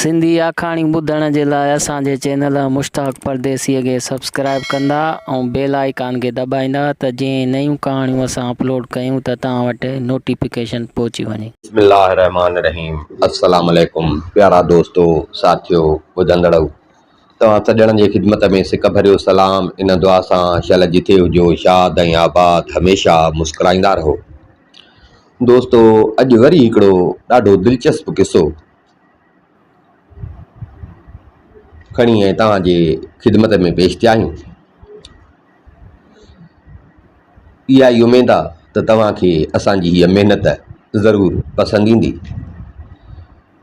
सिंधी आखाणी ॿुधण जे लाइ असांजे चैनल मुश्ताक परदेसीअ खे सब्सक्राइब कंदा ऐं बेल आइकान खे दॿाईंदा त जीअं नयूं कहाणियूं असां अपलोड कयूं त तव्हां वटि नोटिफिकेशन पहुची वञे। बिस्मिल्लाहिर्रहमानिर्रहीम। अस्सलाम वालेकुम प्यारा दोस्तो साथियो ॿुधंदड़ो, तव्हां सॼणनि जी ख़िदमत में सिक भरियो सलाम। इन दुआ सां शल जिथे हुजो शाद ऐं आबाद हमेशह मुस्कुराईंदा रहो। दोस्तो, अॼु वरी हिकिड़ो ॾाढो दिलचस्प किसो खणी ऐं तव्हांजे ख़िदमत में पेश थिया आहियूं। इहा ई उमेद आहे त तव्हांखे असांजी हीअ महिनत ज़रूरु पसंदि ईंदी।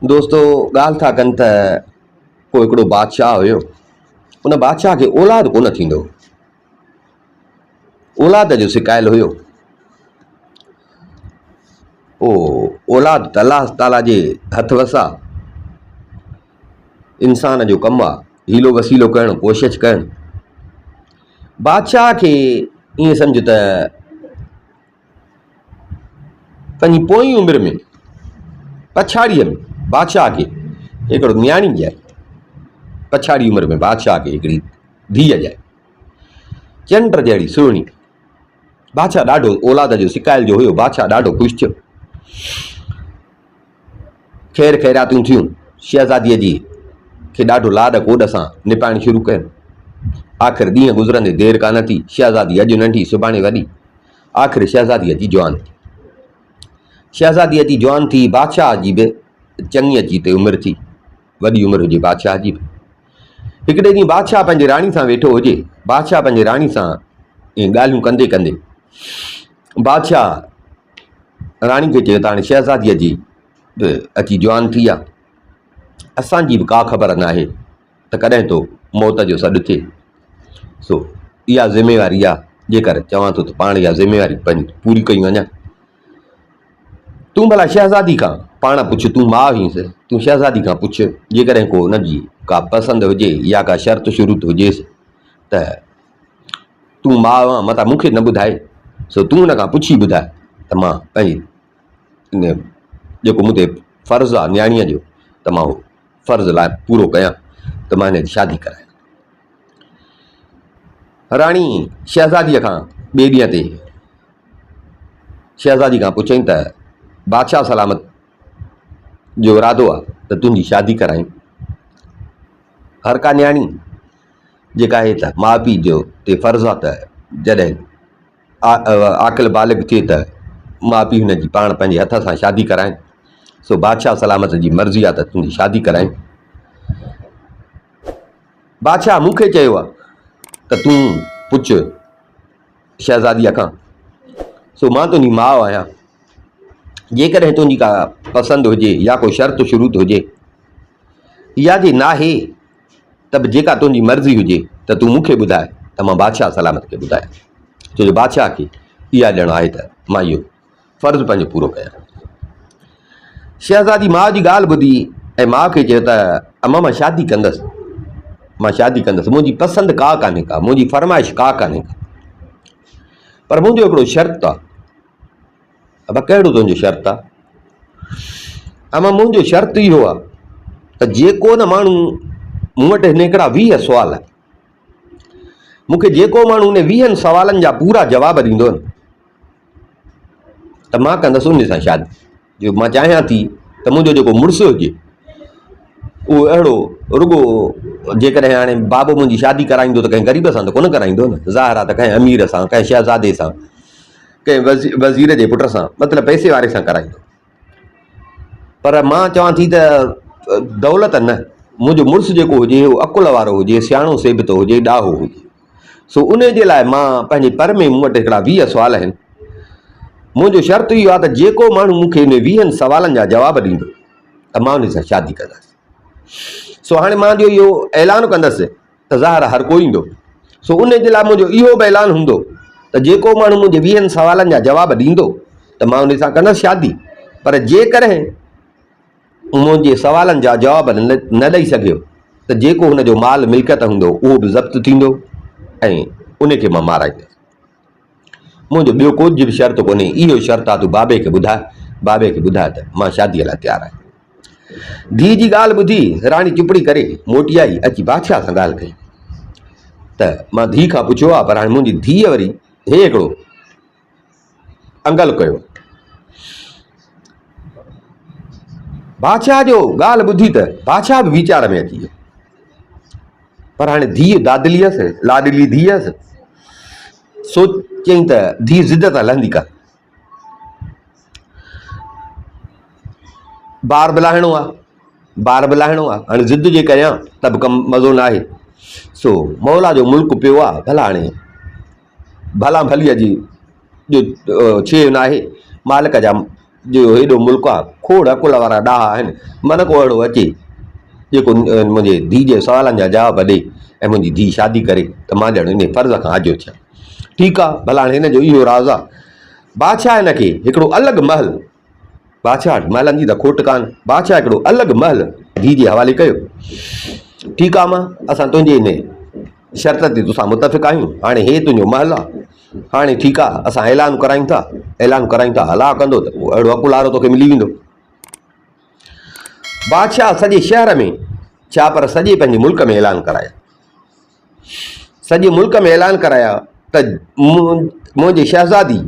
दोस्तो, ॻाल्हि था कनि त को हिकिड़ो बादशाह हुयो। उन बादशाह खे औलाद कोन थींदो, औलाद जो शिकायल हुयो। औलाद त अलाह ताला जे हथ वसा, इंसान जो कमु आहे हीलो वसीलो करणु, कोशिशि करणु। बादशाह खे ईअं सम्झ त पंहिंजी पोइ उमिरि में पछाड़ीअ में बादशाह खे हिकिड़ो न्याणी ॼाए, पछाड़ी उमिरि में बादशाह खे हिकिड़ी धीअ ॼाए, चंड जहिड़ी सुहिणी। बादशाह ॾाढो औलाद जो शिकायल जो हुयो। बादशाह ॾाढो ख़ुशि थियो। ख़ैर ख़ैरातूं थियूं। शहज़ादीअ जी खे ॾाढो लाॾ कोॾ सां निपाइण शुरू कनि। आख़िर ॾींहं गुज़रंदे देरि कान थी। शहज़ादी अॼु नंढी सुभाणे वॾी। आख़िर शहज़ादीअ जी जवान थी। शहज़ादीअ जी जवान थी, बादशाह जी बि चङी अची ते उमिरि थी, वॾी उमिरि हुजे बादशाह जी बि। हिकिड़े ॾींहुं बादशाह पंहिंजे राणी सां वेठो हुजे। बादशाह पंहिंजे राणी सां ईअं ॻाल्हियूं कंदे कंदे बादशाह राणी खे चयो त हाणे शहज़ादीअ जी बि अची जवान थी आहे, असांजी बि का ख़बर न आहे त कॾहिं तो मौत जो सॾु थिए। सो इहा ज़िमेवारी आहे, जेकर चवां थो त पाण इहा ज़िमेवारी पंहिंजी पूरी कई वञा। तूं भला शहज़ादी खां पाण पुछ, तूं माउ हुईंसि, तूं शहज़ादी खां पुछ, जेकॾहिं को हुनजी का पसंदि हुजे या का शर्त शुरूत हुजेसि त तूं माउ आं, मतां मूंखे न ॿुधाए। सो तूं हुन खां पुछी ॿुधाए त मां पंहिंजी जेको मूं ते फ़र्ज़ु आहे न्याणीअ जो, त मां उहो फ़र्ज़ु लाइ पूरो कयां त मां हिन जी शादी करायां। राणी शहज़ादीअ खां ॿिए ॾींहं ते शहज़ादी खां पुछईं त बादशाह सलामत जो इरादो आहे त तुंहिंजी शादी करायूं। हर का न्याणी जेका आहे त माउ पीउ जो ते फ़र्ज़ु आहे त जॾहिं आकिल बालिग थिए त माउ पीउ हुनजी पाण पंहिंजे हथ सां शादी कराइनि। सो बादशाह सलामत जी मर्ज़ी आहे त तुंहिंजी शादी करायूं। बादशाह मूंखे चयो आहे त तूं पुछ शहज़ादीअ खां। सो मां तुंहिंजी माउ आहियां। जेकॾहिं तुंहिंजी का पसंदि हुजे या को शर्त शुरूत हुजे या जे नाहे त बि जेका तुंहिंजी मर्ज़ी हुजे त तूं मूंखे ॿुधाए त मां बादशाह सलामत खे ॿुधायां। छो जो बादशाह खे इहा ॼण आहे त मां इहो फ़र्ज़ु पंहिंजो पूरो कयां। शहज़ादी माउ जी ॻाल्हि ॿुधी ऐं माउ खे चयो त अमा मां शादी कंदसि, मां शादी कंदसि। मुंहिंजी पसंदि का कान्हे का, मुंहिंजी फरमाइश का कान्हे का, पर मुंहिंजो हिकिड़ो शर्त आहे। अब कहिड़ो तुंहिंजो शर्त आहे? अमा मुंहिंजो शर्त इहो आहे त जेको न माण्हू मूं वटि हिन हिकिड़ा 20 सुवाल, मूंखे जेको माण्हू उन 20 सवालनि जा पूरा जवाब ॾींदो न त मां कंदसि उन सां शादी। जो मां चाहियां थी त मुंहिंजो जेको मुड़ुसु हुजे उहो अहिड़ो रुगो, जेकॾहिं हाणे बाबो मुंहिंजी शादी कराईंदो त कंहिं ग़रीब सां त कोन कराईंदो न, ज़ाहिर आहे त कंहिं अमीर सां, कंहिं शहज़ादे सां, कंहिं वज़ीर जे पुट सां, मतिलबु पैसे वारे सां कराईंदो। पर मां चवां थी त दौलत न, मुंहिंजो मुड़ुसु जेको हुजे उहो अकुल वारो हुजे, सियाणो सेबितो हुजे, ॾाहो हुजे। सो उन जे लाइ मां पंहिंजे पर में मूं वटि हिकिड़ा 20 सुवाल आहिनि। मुंहिंजो शर्त इहो आहे त जेको माण्हू मूंखे इन 20 सवालनि जा जवाब ॾींदो त मां उन सां शादी कंदसि। सो हाणे मां जो इहो ऐलान कंदसि त ज़ाहिर हर कोई ईंदो। सो उन जे लाइ मुंहिंजो इहो बि ऐलान हूंदो त जेको माण्हू मुंहिंजे 20 सवालनि जा जवाब ॾींदो त मां उन सां कंदसि शादी। पर जेकॾहिं मुंहिंजे सवालनि जा जवाब न ॾेई सघियो त जेको हुनजो माल मिल्कियत हूंदो उहो बि ज़ब्त थींदो ऐं उनखे मां माराईंदुसि। मुंहिंजो ॿियो कुझु बि शर्त कोन्हे, इहो शर्त आहे तूं बाबे खे ॿुधाए, बाबे खे ॿुधाए त मां शादीअ लाइ तयारु आहियां। धीउ जी ॻाल्हि ॿुधी राणी चुपड़ी करे मोटी आई, अची बादशाह सां ॻाल्हि कई त मां धीउ खां पुछियो आहे, पर हाणे मुंहिंजी धीअ वरी हे हिकिड़ो अंगल कयो। बादशाह जो ॻाल्हि ॿुधी त बादशाह बि वीचार में अची वियो, पर हाणे धीउ दादली हुअसि, लाडली धीउ हुअसि, सोचई त धीउ ज़िद त हलंदी का, ॿार बि लाहिणो आहे, हाणे ज़िद जे कयां त बि कमु मज़ो न आहे। सो मौला जो मुल्क पियो आहे, भला हाणे भला भलीअ जी जो शइ न आहे, मालिक जा जो हेॾो मुल्क आहे, खोड़ अकुल वारा ॾाह आहिनि, मन को अहिड़ो अचे जेको मुंहिंजे धीउ जे सवालनि जा जवाब ॾे ऐं मुंहिंजी धीउ शादी करे त मां ॼण इन फर्ज़ खां आजो थियां। ठीकु आहे, भला हाणे हिन जो इहो राज़ आहे। बादशाह हिन खे हिकिड़ो अलॻि महल, बादशाह महलनि जी त खोट कान, बादशाह हिकिड़ो अलॻि महल धीउ जे हवाले कयो। ठीकु आहे, मां असां तुंहिंजे इन शर्त ते तोसां मुतफ़िक़ आहियूं, हाणे हे तुंहिंजो महल आहे, हाणे ठीकु आहे, असां ऐलान करायूं था, हला कंदो त उहो अहिड़ो अकुल वारो तोखे मिली वेंदो। बादशाह सॼे शहर में छा पर सॼे पंहिंजे मुल्क में ऐलान कराया, सॼे मुल्क में ऐलान कराया त मुंहिंजे शहज़ादी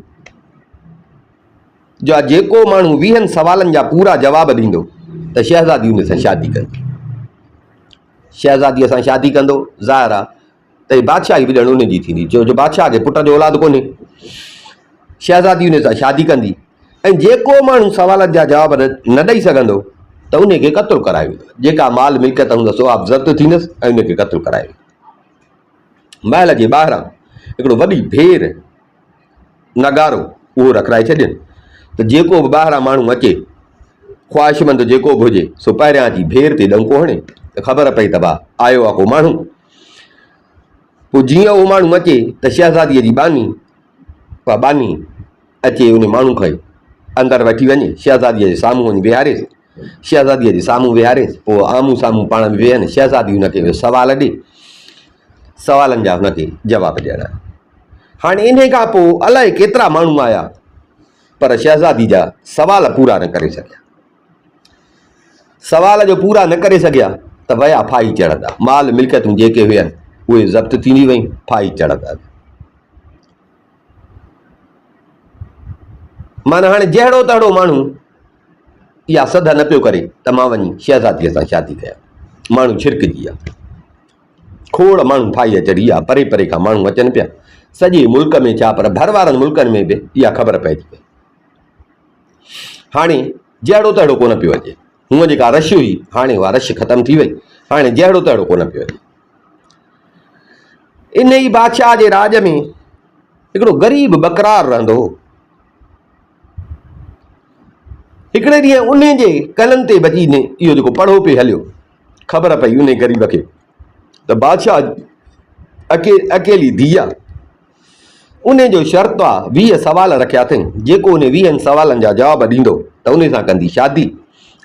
जो जेको माण्हू 20 सवालनि जा पूरा जवाब ॾींदो त शहज़ादी उन सां शादी कंदी, शहज़ादीअ सां शादी कंदो। ज़ाहिर आहे त ही बादशाही बि ॼण उन जी थींदी, छो जो बादशाह खे पुट जो औलाद कोन्हे, शहज़ादी उन सां शादी कंदी। ऐं जेको माण्हू सवालनि जा जवाब न ॾेई सघंदो त उन खे क़त्लु करायो वेंदो, जेका माल मिल्कियत हूंदसि उहा ज़ब्त थींदसि ऐं उन खे क़त्लु करायो वेंदो। महल जे ॿाहिरां हिकिड़ो वॾी भेर नगारो उहो रखाए छॾनि त जेको बि ॿाहिरां माण्हू अचे, ख़्वाहिशमंद जेको बि हुजे, सो पहिरियां अची भेर ते डंको हणे त ख़बर पई त भाउ आयो आहे को माण्हू। पोइ जीअं उहो माण्हू अचे त शहज़ादीअ जी बानी अचे उन माण्हू खे अंदरि वठी वञे, शहज़ादीअ जे साम्हूं वञी विहारेसि, शहज़ादीअ जे साम्हूं विहारेसि, पोइ आम्हूं साम्हूं पाण में वेहनि, शहज़ादी हुनखे सवाल ॾे, सवालनि जा हुनखे जवाब ॾियणा। हाणे इन खां पोइ अलाए केतिरा माण्हू आया, पर शहज़ादी जा सवाल पूरा न करे सघिया, सवाल जो पूरा न करे सघिया त विया फाही चढ़ंदा, माल मिल्कियतूं जेके हुयनि उहे ज़ब्त थींदी वयूं, फाही चढ़ंदा। माना हाणे जहिड़ो तहिड़ो माण्हू इहा सद न पियो करे त मां वञी शहज़ादीअ सां शादी कयां, माण्हू छिरकजी विया, खोड़ माण्हू फाही चढ़ी विया, परे परे खां माण्हू अचनि पिया, सॼे मुल्क में छा पर भर वारनि मुल्कनि में बि इहा ख़बर पइजी वई। हाणे जहिड़ो तहिड़ो कोन पियो अचे, हूअं जेका रश हुई हाणे उहा रश ख़तमु थी वई, हाणे जहिड़ो तहिड़ो कोन पियो अचे। इन ई बादशाह जे राज में हिकिड़ो ग़रीब बकरार रहंदो हो। हिकिड़े ॾींहुं उन जे कननि ते बची ने इहो जेको पढ़ो पिए हलियो, ख़बर पई उन ग़रीब खे त बादशाह अकेली धीउ आहे, उन जो शर्त आहे 20 सवाल रखिया अथई, जेको उन 20 सवालनि जा जवाब ॾींदो त उन सां कंदी शादी,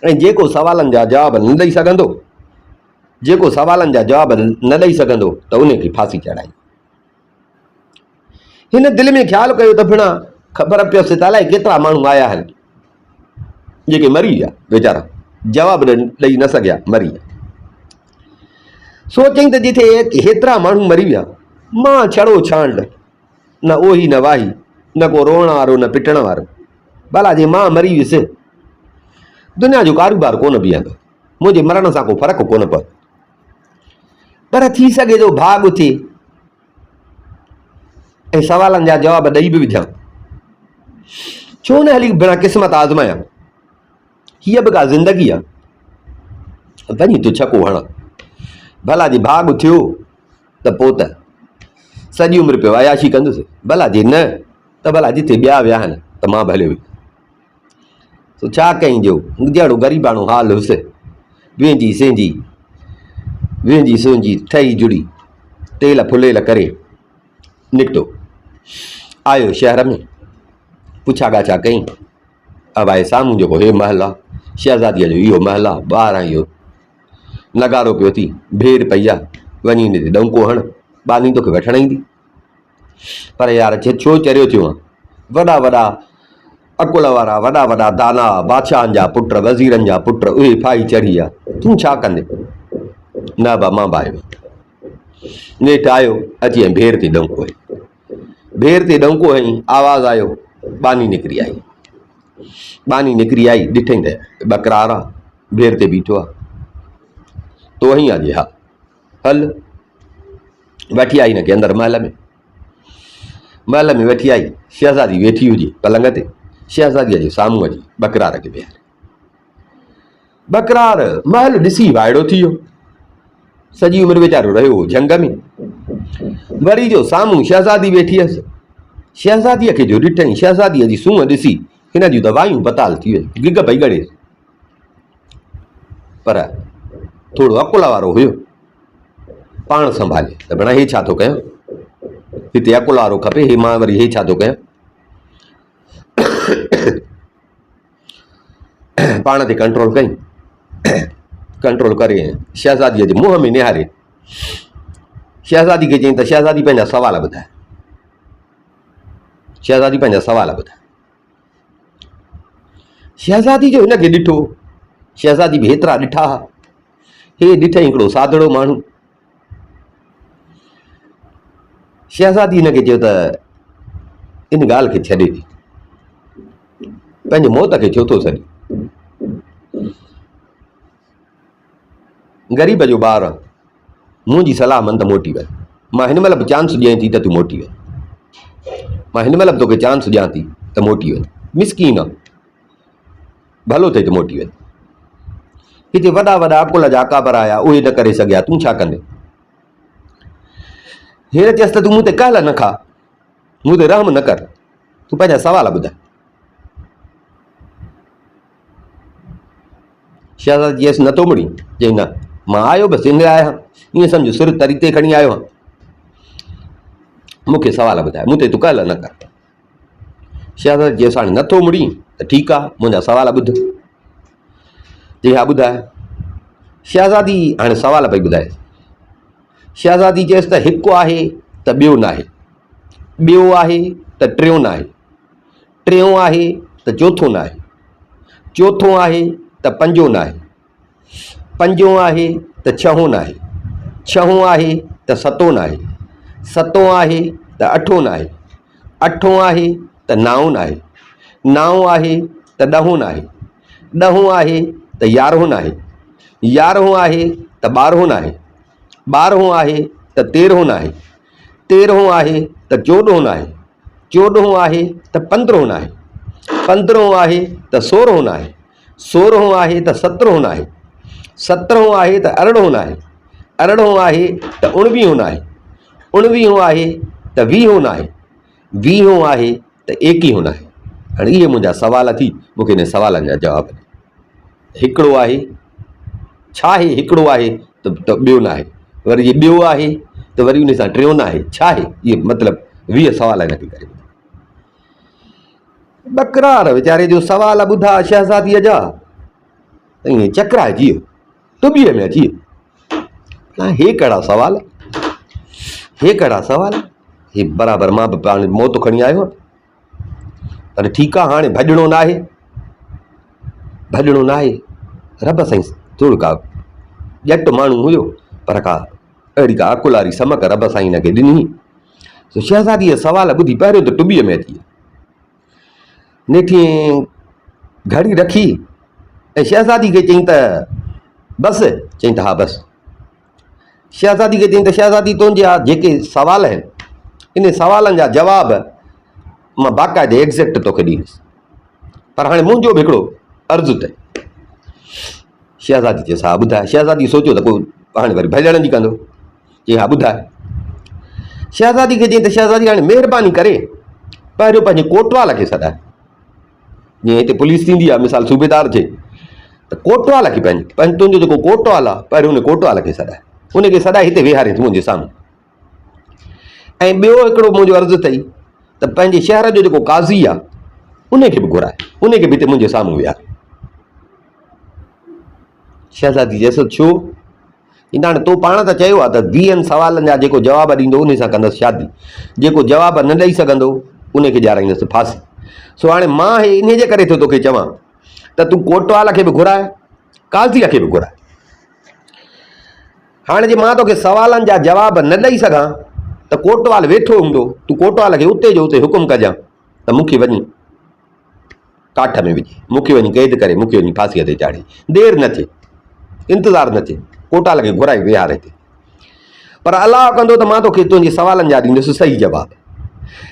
ऐं जेको सवालनि जा जवाब न ॾेई सघंदो, जेको सवालनि जा जवाब न ॾेई सघंदो त उन खे फांसी चढ़ाई। हिन दिलि में ख़्यालु कयो त भेण ख़बर पियसि त अलाए केतिरा माण्हू आया आहिनि जेके मरी विया, वीचारा जवाब ॾेई न सघिया, मरी विया। सोचई त जिथे हेतिरा माण्हू मरी विया, मां छड़ो छांड, न ओही न वाही, न को रोअण वारो न पिटण वारो, भला जे मां मरी वियुसि दुनिया जो कारोबार कोन बीहंदो, मुंहिंजे मरण सां को फ़र्क़ु कोन पवंदो, पर थी सघे थो भाॻ थिए ऐं सवालनि जा जवाब ॾेई बि विझां, छो न हली बिना क़िस्मत आज़मायां, हीअ बि का ज़िंदगी आहे, वञी तूं छको हण, भला जे भाॻ थियो त पोइ त सॼी उमिरि पियो अयाशी कंदुसि, भला जे न त भला जिथे ॿिया विया आहिनि त मां भले हुई। सो छा कई जो जहिड़ो ग़रीबाणो हाल हुउसि, वेंजी सुंहिंजी ठही जुड़ी तेल फुलेल करे निकितो, आयो शहर में, पुछा ॻाछा कई, अब आहे साम्हूं जेको हे महल आहे, शहज़ादीअ जो इहो महल आहे, ॿाहिरां इहो नगारो पियो थी, भेर पई आहे, वञी हिन ते डंको हण, बानी तोखे वठण ईंदी। पर यार छो चरियो थियो आहे, वॾा वॾा अकुल वारा वॾा वॾा दाना बादशाहनि जा पुट वज़ीरनि जा पुट उहे फाई चढ़ी विया। तूं छा कंदे? न बा मां बायो नेठि आयो अची ऐं भेर ते डंको हई। भेर ते डंको हई, आवाज़ आयो, बानी निकिरी आई। बानी निकिरी आई, ॾिठई त बकरार आहे, भेर ते बीठो आहे। तो वहीं आहे जी, हा हल। वठी आई हिनखे अंदरि महल में वठी आई। शहज़ादी वेठी हुजे पलंग ते, शहज़ादीअ जे साम्हूं अची बकरार खे विहारे। बकरार महल ॾिसी वाइड़ो थी वियो। सॼी उमिरि वीचारो रहियो हो झंग में। वरी जो साम्हूं शहज़ादी वेठी हुअसि। शहज़ादीअ खे जो ॾिठई, शहज़ादीअ जी सूंहं ॾिसी हिन जूं दवायूं बताल थी वई, गिग पई ॻड़े। पर थोरो अकुल वारो हुयो, पाण संभाले त भेण हे छा थो कयां, हिते अकुल वारो खपे, हे मां वरी हे छा थो कयां। पाण ते कंट्रोल कई, कंट्रोल करे शहज़ादीअ जे मुंहं में निहारे शहज़ादी खे चई त शहज़ादी पंहिंजा सवाल ॿुधाए। शहज़ादी पंहिंजा सवाल ॿुधाए। शहज़ादी जो हिनखे ॾिठो, शहज़ादी बि हेतिरा ॾिठा, हे ॾिठई हिकिड़ो सादड़ो माण्हू। शहज़ादी हिनखे चयो त इन ॻाल्हि खे छॾे ॾे, पंहिंजे मौत खे छो थो सॾे। ग़रीब जो ॿार आहे, मुंहिंजी सलाह मन त मोटी वञ। मां हिन महिल बि चांस ॾियां थी त तूं मोटी वञ। मां हिन महिल बि तोखे चांस ॾियां थी त मोटी वञ। मिसकीन आहे, भलो थिए त मोटी वञ। हिते वॾा वॾा अकुल जा अकाबर आया, उहे न करे सघिया, तूं छा कंदे? हींअर चयसि त तूं मूं ते कहल न खा, मूं ते रहम न कर, तूं पंहिंजा सवाल ॿुधाए। शहज़ादी चयसि नथो मुड़ी। चई न, मां आयो बसि इन आहियां, ईअं सम्झो सिर तरी ते खणी आयो आहियां, मूंखे सवाल ॿुधाए, मूं ते तूं कहल न कर। शहज़ादी चयसि हाणे नथो मुड़ी त ठीकु आहे, मुंहिंजा सवाल ॿुध। चई हा ॿुधाए। शहज़ादी हाणे सवाल पई ॿुधाए। शहज़ादी चयसि त हिकु आहे त ॿियो न आहे, ॿियो आहे त टियों न आहे, टियों आहे त चोथों न आहे, चोथों आहे त पंजो न आहे, पंजो आहे त छहों न आहे, छहों आहे त सतों न आहे, सतों आहे त अठों न आहे, अठों आहे त नाओं न आहे, नाओं आहे त ॾहों न आहे, ॾहों आहे त यारहों न आहे, यारहों आहे त ॿारहों न आहे, ॿारहों आहे त तेरहों न आहे, तेरहों आहे त चोॾहों न आहे, चोॾहों आहे त पंद्रहों न आहे, पंद्रहों आहे त सोरहों न आहे, सोरहों आहे त सत्रहों न आहे, सत्रहों आहे त अरिड़हों न आहे, अरिड़हों आहे त उणिवीहों न आहे, उणिवीहों आहे त वीहों न आहे, वीहों आहे त एकवीहों न आहे। हाणे इहे मुंहिंजा सवाल थी, मूंखे इन सवालनि जा जवाब ॾे। हिकिड़ो आहे, छा आहे हिकिड़ो आहे त ॿियो न आहे, वरी जे ॿियो आहे त वरी उन सां टियों न आहे, छा आहे? इहे मतिलबु 20 सवाल हिनखे करे। बकरार वीचारे जो सवाल ॿुधा शहज़ादीअ जा, ईअं चकराइजी वियो, टुॿीअ में अची वियो। हे कहिड़ा सवाल, हे कहिड़ा सवाल, हे बराबरि मां बि पाण मौत खणी आयो आहियां। पर ठीकु आहे, हाणे भॼणो न आहे, भॼणो न आहे। रब साईं थोरो का ॼट माण्हू हुयो, पर का अहिड़ी का अकुलारी समक रब साईं हिनखे ॾिनी। शहज़ादीअ सवाल ॿुधी पहिरियों त टुॿीअ में अची वियो। नेठी घड़ी रखी ऐं शहज़ादी खे चई त बसि, चई त हा बसि। शहज़ादी खे चई त शहज़ादी तुंहिंजा जेके सवाल आहिनि, इन सवालनि जा जवाब मां बाक़ाइदे एग्ज़ैक्ट तोखे ॾींदुसि, पर हाणे मुंहिंजो बि हिकिड़ो अर्ज़ु अथई। शहज़ादी चयसि हा ॿुधाए। शहज़ादी सोचियो त को हाणे वरी भॼण जी कंदो, चई हा ॿुधाए। शहज़ादी खे चई त शहज़ादी हाणे महिरबानी करे पहिरियों पंहिंजे कोटवाल खे सॾाए। जीअं हिते पुलिस थींदी आहे, मिसाल सूबेदार थिए त कोटवाल खे पंहिंजो तुंहिंजो जेको कोटवाल आहे, पहिरियों उन कोटवाल खे सॾाए, उनखे सॾाए हिते वेहारियसि मुंहिंजे साम्हूं। ऐं ॿियो हिकिड़ो मुंहिंजो अर्ज़ु अथई त पंहिंजे शहर जो जेको काज़ी आहे, उनखे बि घुराए, उनखे बि हिते मुंहिंजे साम्हूं विहारे। शहज़ादी चयसि छो? हाणे तो पाण त चयो आहे त 20 सवालनि जा जेको जवाब ॾींदो उन सां कंदसि शादी, जेको जवाब न ॾेई सघंदो उनखे ॾियाराईंदसि फांसी। सो हाणे मां इन जे करे थो तोखे चवां त तूं कोटवाल खे बि घुराए, काज़ीअ खे बि घुराए। हाणे जे मां तोखे सवालनि जा जवाब न ॾेई सघां त कोटवाल वेठो हूंदो, तूं कोटवाल खे उते जो उते हुकुम कजां त मूंखे वञी काठ में विझे, मूंखे वञी क़ैद करे, मूंखे वञी फांसीअ ते चाढ़े। देरि न थिए, इंतज़ारु न थिए, कोटवाल खे घुराए विहारे हिते। पर अलाह कंदो त मां तोखे तुंहिंजे सवालनि जा ॾींदुसि सही जवाब।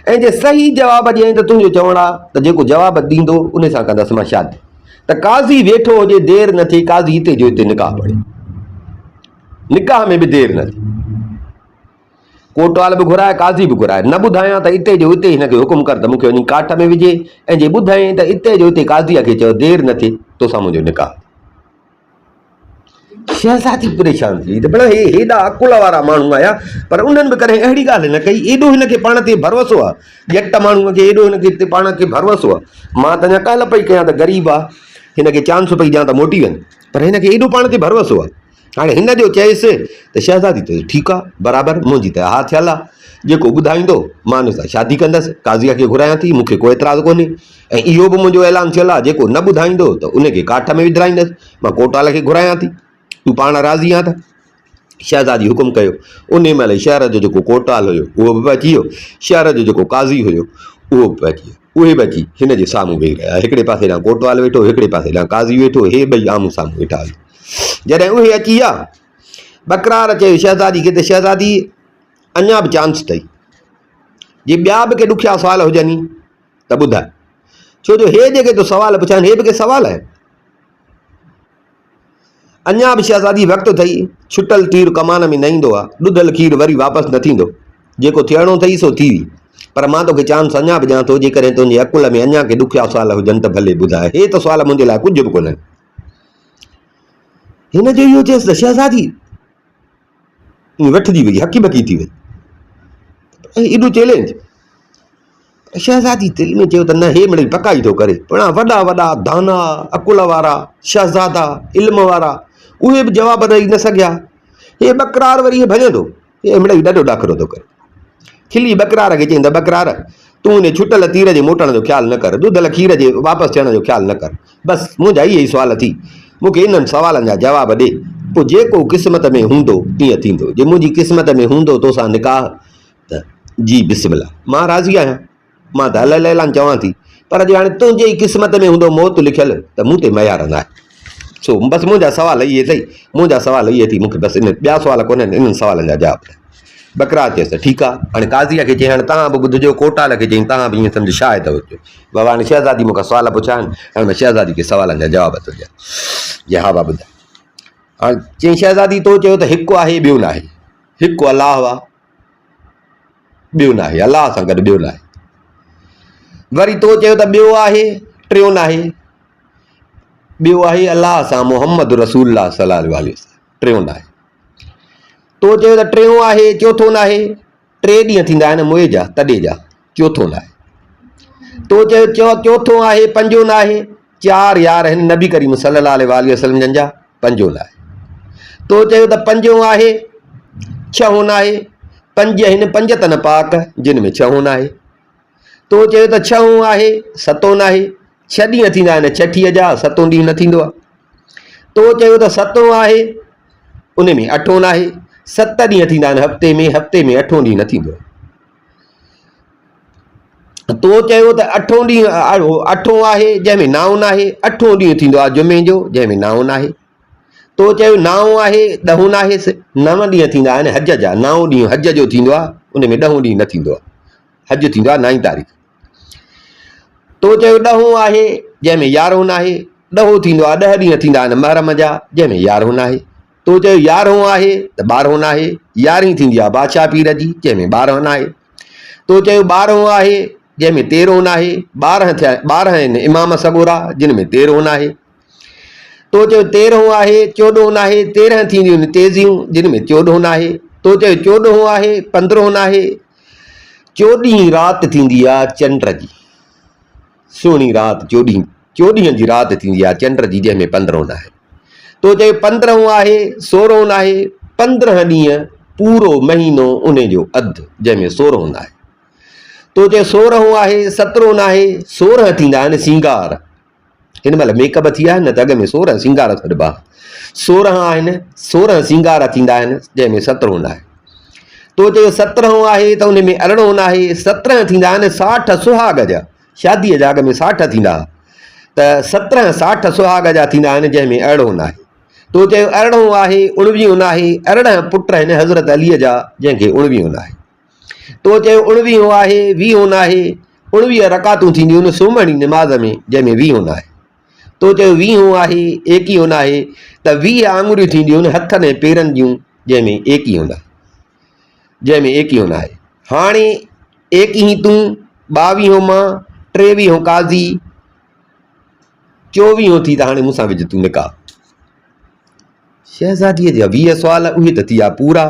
ऐं जे सही जवाब ॾियईं त तुंहिंजो चवणु आहे त जेको जवाब ॾींदो उन सां कंदसि मां शादी। त काज़ी वेठो हुजे, देरि न थिए, काज़ी हिते जो हिते निकाह पढ़े, निकाह में बि देरि न थिए। कोटवाल बि घुराए, काज़ी बि घुराए। न ॿुधायां त हिते जो हिते हिनखे हुकुम कर त मूंखे वञी काठ में विझे, ऐं जे ॿुधायईं त हिते जो हिते काज़ीअ खे चयो देरि न थिए, तोसां मुंहिंजो निकाह। शहज़ादी परेशान थी त भला हेॾा अकुल वारा माण्हू आया, पर उन्हनि बि कॾहिं अहिड़ी ॻाल्हि न कई। एॾो हिनखे पाण ते भरवसो आहे, ॼट माण्हूअ खे एॾो हिनखे पाण खे भरवसो आहे। मां त अञा काल्ह पई कयां त ग़रीब आहे, हिनखे चांस पई ॾियां त मोटी वञे, पर हिनखे एॾो पाण ते भरवसो आहे। हाणे हिन जो चएसि त शहज़ादी त ठीकु आहे, बराबरि, मुंहिंजी त हा थियल आहे, जेको ॿुधाईंदो मां हुन सां शादी कंदसि, काज़ीअ खे घुरायां थी, मूंखे को एतिराज़ु कोन्हे। ऐं इहो बि मुंहिंजो ऐलान थियल आहे, जेको न ॿुधाईंदो त उनखे काठ में विझाईंदसि, मां कोटवाल खे घुरायां थी, तूं पाण राज़ी आहे त? शहज़ादी हुकुम कयो। उन महिल शहर जो जेको कोटवाल हुयो उहो बि अची वियो, शहर जो जेको काज़ी हुयो उहो बि अची वियो। उहे बि अची हिन जे साम्हूं वेही रहिया, हिकिड़े पासे ॾांहुं कोटवाल वेठो, हिकिड़े पासे ॾांहुं काज़ी वेठो, हे ॿई आम्हूं साम्हूं वेठा हुआ। जॾहिं उहे अची विया, बकरार चयो शहज़ादी खे त शहज़ादी अञा बि चांस अथई, जे ॿिया बि के ॾुखिया सुवाल हुजनि त ॿुधाए, छो जो हे जेके तो सवाल पुछनि हे बि के सवाल आहिनि। अञा बि शहज़ादी वक़्तु अथई, छुटल तीर कमान में न ईंदो आहे, ॾुधल खीर वरी वापसि न थींदो, जेको थियणो अथई सो थी वई। पर मां तोखे चांस अञा बि ॾियां थो, जेकॾहिं तुंहिंजे अकुल में अञा के ॾुखिया सुवाल हुजनि त भले ॿुधाए। हे त सुवाल मुंहिंजे लाइ कुझु बि कोन्हनि। हिन जो इहो चयसि त शहज़ादी वठिजी वई, हकी बकी थी वई, एॾो चैलेंज। शहज़ादी दिलि में चयो त न, हे मिड़ई पकाई थो करे, पण वॾा वॾा दाना अकुल वारा शहज़ादा इल्म वारा उहे बि जवाब ॾेई न सघिया। हे बकरार वरी हे भॼंदो, हे मिड़ई ॾाढो ॾाखिरो थो करे। खिली बकरार खे चईं त बकरार तूं हिन छुटल तीर जे मोटण जो ख़्यालु न कर, ॾुधल खीर जे वापसि थियण जो ख़्यालु न कर, बसि मुंहिंजा इहे ई सुवाल थी, मूंखे इन्हनि सवालनि जा जवाब ॾे, पोइ जेको क़िस्मत में हूंदो तीअं थींदो। जे मुंहिंजी क़िस्मत में हूंदो तोसां निकाह त जी बिस्मिल्लाह, मां राज़ी आहियां, मां त हल ऐलान चवां थी। पर जे हाणे तुंहिंजे ई क़िस्मत में हूंदो मौत लिखियलु त मूं ते मयार न आहे। सो बसि मुंहिंजा सवाल इहे अथई, मुंहिंजा सवाल इहे थी, मूंखे बसि इन ॿिया सुवाल कोन्हनि, इन्हनि सवालनि जा जवाब। बकरार चयसि त ठीकु आहे। हाणे काज़ीअ खे चई हाणे तव्हां बि ॿुधिजो, कोटवाल खे चई तव्हां बि ईअं सम्झि छा आहे त बाबा हाणे शहज़ादी मूंखां सुवाल पुछा आहिनि, हाणे मां शहज़ादी खे सवालनि जा जवाब थो ॾियां। जे हा बाबा ॿुधाए। हाणे चई शहज़ादी तो चयो त हिकु आहे ॿियो न आहे, हिकु अलाह आहे ॿियो न आहे, अलाह सां गॾु ॿियो न आहे। वरी तो चयो त ॿियो आहे, टियों न आहे, ॿियो आहे अलाह सां मोहम्मद रसूलुल्लाह सल्लल्लाहु अलैहि वसल्लम, टियों न आहे। तो चयो त टियों आहे, चोथों न आहे, 3 ॾींहं थींदा आहिनि मुए जा तॾहिं जा, चोथों न आहे। तो चयो चोथों आहे, पंजो न आहे, 4 यार आहिनि नबी करीम सल्लल्लाहु अलैहि वसल्लम जन जा, पंजो न आहे। तो चयो त पंजो आहे, 6 न आहे, 5 आहिनि 5 तन पाक जिन में 6 न आहे। तो चयो त 6 आहे, 7 न आहे, 6 ॾींहं थींदा आहिनि छठीअ जा, 7 ॾींहं न थींदो आहे। तो चयो त 7 आहे, उन में 8 न आहे, 7 ॾींहं थींदा आहिनि हफ़्ते में 8 ॾींहं न थींदो आहे। तो चयो त 8 आहे जंहिंमें 9 न आहे, 8 ॾींहं थींदो आहे जुमे जो जंहिंमें 9 न आहे। तो चयो 9 आहे, 10 न आहे, 9 ॾींहं थींदा आहिनि हज जा, 9 ॾींहं हज जो थींदो आहे, उन में 10 ॾींहं न थींदो आहे, हज थींदो आहे 9 तारीख़। तो चयो 10 आहे जंहिंमें 11 न आहे, 10 थींदो आहे 10 ॾींहं थींदा आहिनि महरम जा जंहिंमें 11 न आहे। तो चयो 11 आहे त 12 न आहे, 11 थींदी आहे बादशाह पीर जी जंहिंमें 12 न आहे। तो चयो 12 आहे जंहिंमें 13 न आहे, 12 आहिनि इमाम सगोरा जिन में 13 न आहे। तो चयो 13 आहे, 14 न आहे, 13 थींदियूं आहिनि तेज़ियूं जिन में 14 न आहे। तो चयो 14 आहे, 15 न आहे, 14 राति थींदी आहे चंड जी, सुहिणी राति 14 जी राति थींदी आहे चंड जी जंहिंमें 15 न आहे। तो चयो 15 आहे, 16 न आहे, 15 ॾींहं पूरो महीनो उन जो अधु जंहिंमें 16 न आहे। तो चए 16 आहे 17 न आहे 16 थींदा आहिनि सिंगार। हिन महिल मेकअप थी विया आहिनि न त अॻ में 16 सिंगार छॾिबा। 16 आहिनि 16 सिंगार थींदा आहिनि जंहिंमें 17 न आहे। तो चयो 17 आहे त उन में अरिड़ो न आहे 17 थींदा आहिनि 60 सुहाग जा। शादीअ जा अॻ में 60 थींदा त 17 60 सुहाग जा थींदा आहिनि जंहिंमें अरिड़ो न आहे। तो चयो 18 आहे 19 न आहे 18 पुट आहिनि हज़रत अलीअ जा जंहिंखे 19 न आहे। तो चयो 19 आहे 20 न आहे 19 रकातूं थींदियूं आहिनि सुम्हण जी निमाज़ में जंहिंमें 20 न आहे। तो चयो 20 आहे 21 न आहे त 20 आङुरियूं थींदियूं आहिनि हथनि ऐं पेरनि जूं जंहिंमें 21 न आहे जंहिंमें 21 न आहे। हाणे 21 तूं 22 मां 23 काज़ी 24 थी त हाणे मूंसां विझ तूं निकाह। शहज़ादीअ जा 20 सुवाल उहे त थी विया पूरा।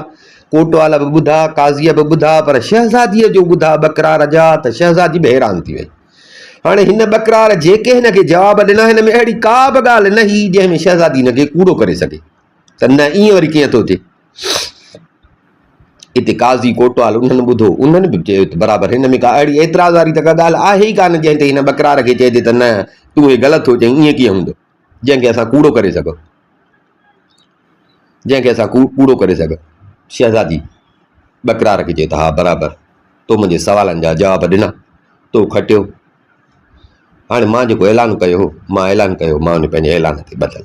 कोटवाल बि ॿुधा काज़ीअ बि ॿुधा पर शहज़ादीअ जो ॿुधा बकरार जा त शहज़ादी बि हैरान थी वई। हाणे हिन बकरार जेके हिन खे जवाब ॾिना हिन में अहिड़ी का बि ॻाल्हि न हुई जंहिंमें शहज़ादी हिन खे कूड़ो करे सघे त न ईअं वरी कीअं थो थिए। हिते काज़ी कोटवाल उन्हनि ॿुधो उन्हनि बि चयो त बराबरि हिन में का अहिड़ी एतिराज़ वारी त का ॻाल्हि आहे ई कान जंहिं ते हिन बकरार खे चइजे त न तूं हे ग़लति थो चई ईअं कीअं हूंदो जंहिंखे असां कूड़ो करे सघूं जंहिंखे असां कूड़ो करे सघूं। शहज़ादी बकरार खे चए त हा बराबरि तो मुंहिंजे सुवालनि जा जवाब ॾिना तो खटियो। हाणे मां जेको ऐलान कयो हो मां ऐलान कयो मां उन पंहिंजे ऐलान ते ॿधल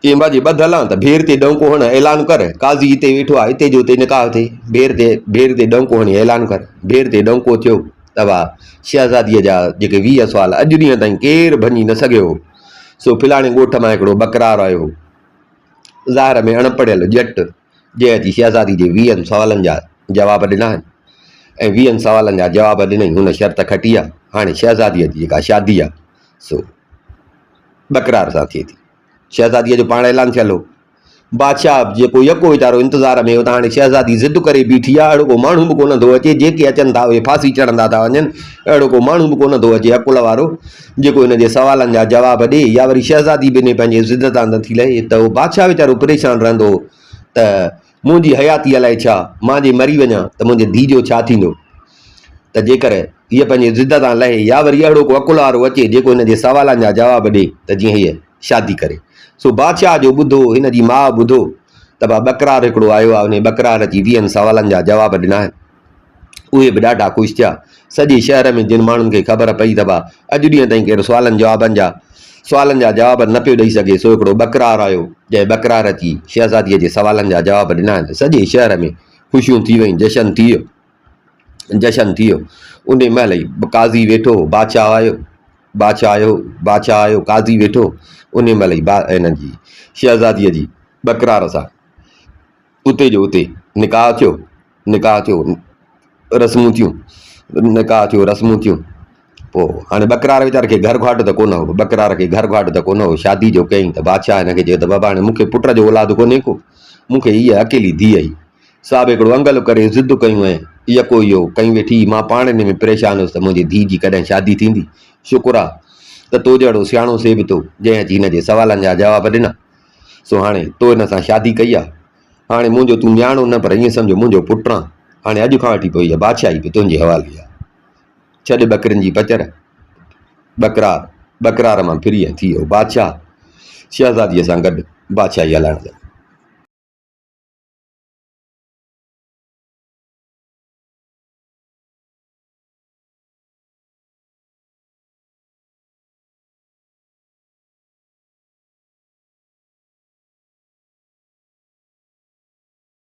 चई बाजी ॿधल आहे त भेर ते डंको हण ऐलान कर। काज़ी हिते वेठो आहे हिते जो हिते निकाह थिए भेर ते डंको हणी ऐलान कर। भेर ते डंको थियो त वाह शहज़ादीअ जा जेके 20 सुवाल अॼु ॾींहं ताईं केरु भञी न सघियो हो। सो फिलाणे ॻोठ मां हिकिड़ो बकरार आयो हो ज़ाहिर में अणपढ़ियल ॼट जंहिं अची शहज़ादी जे 20 सुवालनि जा जवाब ॾिना आहिनि ऐं 20 सुवालनि जा जवाब ॾिनई हुन शर्त खटी आहे। हाणे शहज़ादीअ जी जेका शादी आहे सो बकरार सां थिए थी। शहज़ादीअ जो पाण ऐलान थियल हो। बादशाह जेको यको वीचारो इंतज़ार में हो त हाणे शहज़ादी ज़िद करे बीठी आहे। अहिड़ो को माण्हू बि कोन थो अचे जेके अचनि था उहे फांसी चढ़ंदा था वञनि। अहिड़ो को माण्हू बि कोन थो अचे अकुल वारो जेको हिन जे सुवालनि जा जवाब ॾे या वरी शहज़ादी बि इन पंहिंजे ज़िद तां नथी लहे त उहो बादशाह वीचारो परेशान रहंदो त मुंहिंजी हयाती अलाए छा मां जे मरी वञा त मुंहिंजे धीउ जो छा थींदो त जेकर हीअ पंहिंजे ज़िद तां लहे या वरी अहिड़ो को अकुल वारो अचे जेको हिन जे सुवालनि जा जवाब ॾे त जीअं हीअ शादी करे। सो बादशाह जो ॿुधो हिन जी माउ ॿुधो त भाउ बकरार हिकिड़ो आयो आहे उन बकरार जी 20 सुवालनि जा जवाब ॾिना आहिनि। उहे बि ॾाढा ख़ुशि थिया। सॼे शहर में जिन माण्हुनि खे ख़बर पई त भाउ अॼु ॾींहं ताईं केरु सुवालनि जा जवाब न पियो ॾेई सघे सो हिकिड़ो बकरार आयो जंहिं बकरार अची शहज़ादीअ जे सुवालनि जा जवाब ॾिना आहिनि। सॼे शहर में ख़ुशियूं थी वयूं जशन थी वियो। उन महिल ई काज़ी वेठो बादशाह आयो काज़ी वेठो उन महिल ई हिन जी शहज़ादीअ जी बकरार सां उते जो उते निकाह थियो रस्मूं थियूं। पोइ हाणे बकरार वीचारे खे घर घाट त कोन हो शादी जो कयईं त बादशाह हिनखे चयो त बाबा हाणे मूंखे पुट जो औलाद कोन्हे को मूंखे हीअ अकेली धीअ ई साहब हिकिड़ो अंगल करे ज़िद कयूं ऐं यको इहो कई वेठी मां पाण हिन में परेशान हुयुसि त मुंहिंजी धीउ जी कॾहिं शादी थींदी। शुक्र आहे त तो जहिड़ो सियाणो सेब थो जंहिं अची हिन जे सुवालनि जा जवाब ॾिना। सो हाणे तो हिन सां शादी कई आहे। हाणे मुंहिंजो तूं न्याणो न पर ईअं सम्झो मुंहिंजो पुटु आहे। हाणे अॼु खां वठी पोइ इहा बादशाही बि तुंहिंजे हवाले आहे। छॾ बकरियुनि जी पचर बकरार मां फिरी थी वियो बादशाह शहज़ादीअ सां गॾु बादशाही हलाइण लाइ।